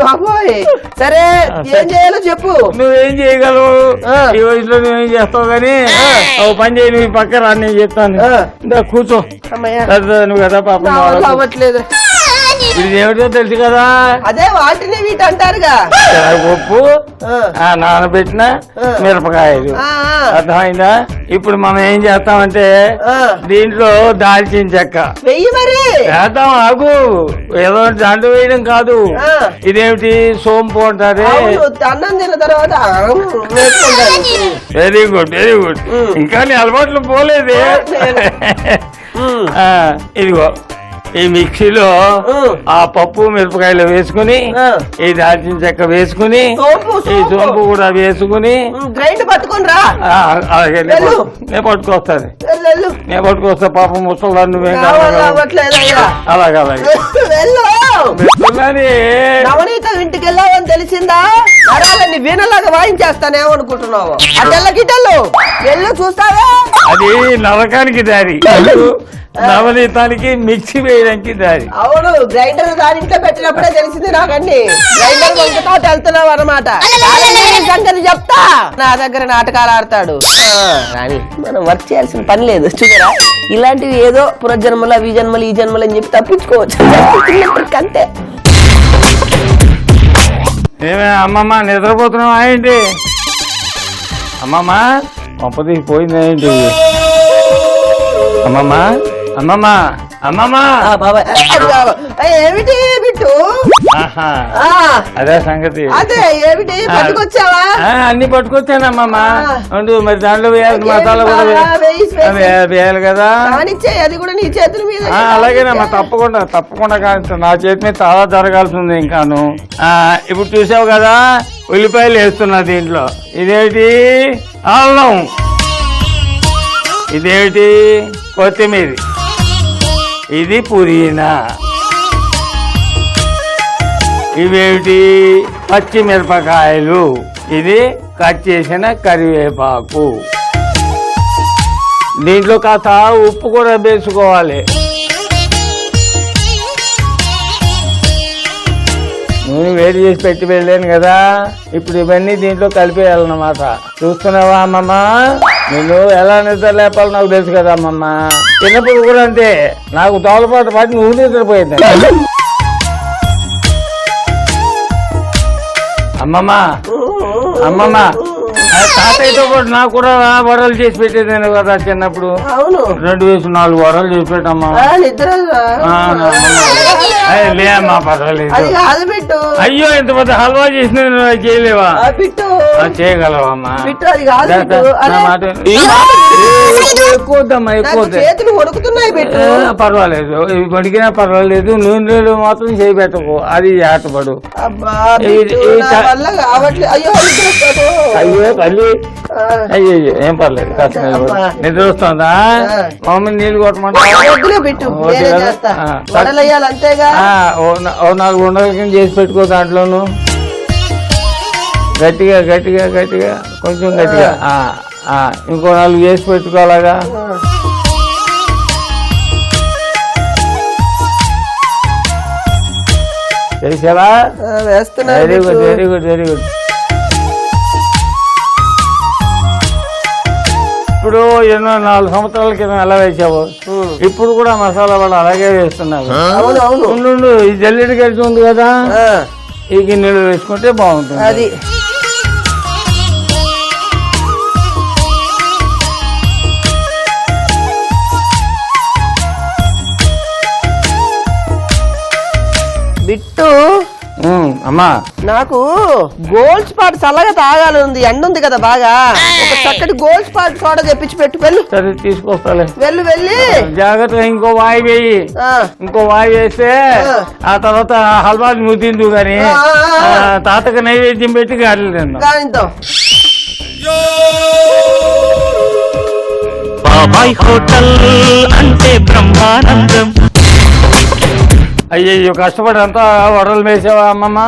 బాబోయ్ సరే ఏం చేయాలో చెప్పు. నువ్వేం చేయగలవు ఈ వయసులో నువ్వేం చేస్తావు గానీ ఓ పని చేయి, నువ్వు పక్క రా నేను చెప్తాను. కూర్చో నువ్వు కదా పాపం అవ్వట్లేదు. ఇది ఏమిటో తెలుసు కదా, అదే వాటిని వీటి అంటారుగా. పప్పు నానబెట్టిన మిరపకాయలు అర్థమైందా. ఇప్పుడు మనం ఏం చేస్తామంటే దీంట్లో దాల్చిన చెక్క వెయ్యి మరి వేద్దాం. ఆగు, ఏదో దాంట్లో వేయడం కాదు. ఇదేమిటి సోంపు అంటారే. అన్నం తిన్న తర్వాత వెరీ గుడ్ వెరీ గుడ్. ఇంకా నీ అలవాట్లు పోలేదే. ఇదిగో ఈ మిక్సీలో ఆ పప్పు మిరపకాయలు వేసుకుని ఈ దాల్చిన చెక్క వేసుకుని ఈ సోంపు కూడా వేసుకుని గ్రైండ్ పట్టుకుని రా. అలాగే నేను పట్టుకొస్తాను, నేను పట్టుకొస్తా. పాపం ముసలి నువ్వేం అలాగే అలాగే నవనీత ఇంటికి వెళ్ళావని తెలిసిందా? నరాలని వీణలాగా వాయించేస్తానేమనుకుంటున్నావు? అటెల్లకిటెల్లు వెళ్ళు చూస్తావా? అది నరకానికి దారి, నవనీతానికి మిక్సీ వేయడానికి దారి. అవును, గ్రైండర్ దాని ఇంట్లో పెట్టినప్పుడే తెలిసింది నాకండి. గ్రైండర్ వంకతో వెళ్తున్నావు అనమాట. సంగతి చెప్తా. నా దగ్గర నాటకాలు ఆడతాడు. కానీ మనం వర్క్ చేయాల్సిన పని లేదు. చూడరా, ఇలాంటివి ఏదో పునర్జన్మలు అవి జన్మలు ఈ జన్మలు అని చెప్పి తప్పించుకోవచ్చు అంతే. ఏమే అమ్మమ్మ నిద్రపోతున్నావా ఏంటి? అమ్మమ్మ పంపది పోయిందా ఏంటి? అమ్మమ్మ అమ్మమ్మ అమ్మమ్మ ఏమిటి బిట్టు? అదే సంగతి. అదే ఏమిటి పట్టుకొచ్చావా? అన్ని పట్టుకొచ్చానమ్మమ్మ. మరి దాంట్లో వేయాల్సిన మసాలా కూడా వేయాలి కదా. అది కూడా నీ చేతుల మీద. అలాగేనమ్మా, తప్పకుండా తప్పకుండా. కానీ నా చేతి మీద చాలా జరగాల్సి ఉంది ఇంకాను. ఇప్పుడు చూసావు కదా, ఉల్లిపాయలు వేస్తున్నా దీంట్లో. ఇదేమిటి అల్లం, ఇదేమిటి కొత్తిమీర, ఇది పుదీనా, ఇవేమిటి పచ్చిమిరపకాయలు, ఇది కట్ చేసిన కరివేపాకు. దీంట్లో కాస్త ఉప్పు కూడా వేసుకోవాలి. నూనె వేడి చేసి పెట్టి వెళ్ళాను కదా, ఇప్పుడు ఇవన్నీ దీంట్లో కలిపేయాలన్నమాట. చూస్తున్నావా అమ్మమ్మ? నేను ఎలా నిద్ర లేపాలో నాకు తెలుసు కదా అమ్మమ్మ. చిన్నప్పుడు కూడా అంతే, నాకు తోలపాటు పాటి నువ్వు నిద్రపోయింది. అమ్మమ్మ అమ్మమ్మ తాతయ్యతో పాటు నాకు కూడా వడలు చేసి పెట్టేదాను కదా చిన్నప్పుడు. 2 వేసు 4 వడలు చేసి పెట్టమ్మా. లేమ్మా పర్వాలేదు. అయ్యో ఇంత పెద్ద హల్వా చేసిన చేయలేవా? చేయగలవమ్మా. ఎక్కువద్దమ్మా, ఎక్కువ పర్వాలేదు. ఇవి పడికినా పర్వాలేదు, నూనెలో మాత్రం చేయి పెట్టకు, అది ఆటపడు. అయ్యో తల్లి, అయ్యో ఏం పర్లేదు. కాస్త నిద్ర వస్తుందా? మమ్మల్ని నీళ్ళు కొట్టమంటా? 4 ఉండల కింద చేసి పెట్టుకో. దాంట్లోను గట్టిగా గట్టిగా గట్టిగా కొంచెం గట్టిగా ఇంకో 4 చేసి పెట్టుకోవాలగా. చేసావా? Very good very good very good. ఇప్పుడు 4 సంవత్సరాల క్రితం ఎలా వేసావు, ఇప్పుడు కూడా మసాలా వాళ్ళు అలాగే వేస్తున్నారు. ఉండు, ఈ జల్లెడి కలిసి ఉంది కదా, ఈ గిన్నెలు వేసుకుంటే బాగుంటుంది. అది బిట్టు అమ్మా, నాకు గోల్డ్ స్పాట్ చల్లగా తాగాలి ఉంది. ఎండ ఉంది కదా బాగా, ఒక చక్కటి గోల్డ్ స్పాట్ సోడా తెప్పించి పెట్టు. వెళ్ళు. సరే తీసుకొస్తాలే. వెళ్ళి జాగ్రత్తగా ఇంకో వాయి వేయి. ఇంకో వాయి వేస్తే ఆ తర్వాత హల్వా నువ్వు తిందు గాని తాతకు నైవేద్యం పెట్టి గాలి తిందాం. బాబాయ్ హోటల్ అంటే బ్రహ్మానందం. అయ్యో కష్టపడి అంతా వడలు వేసావా అమ్మమ్మ?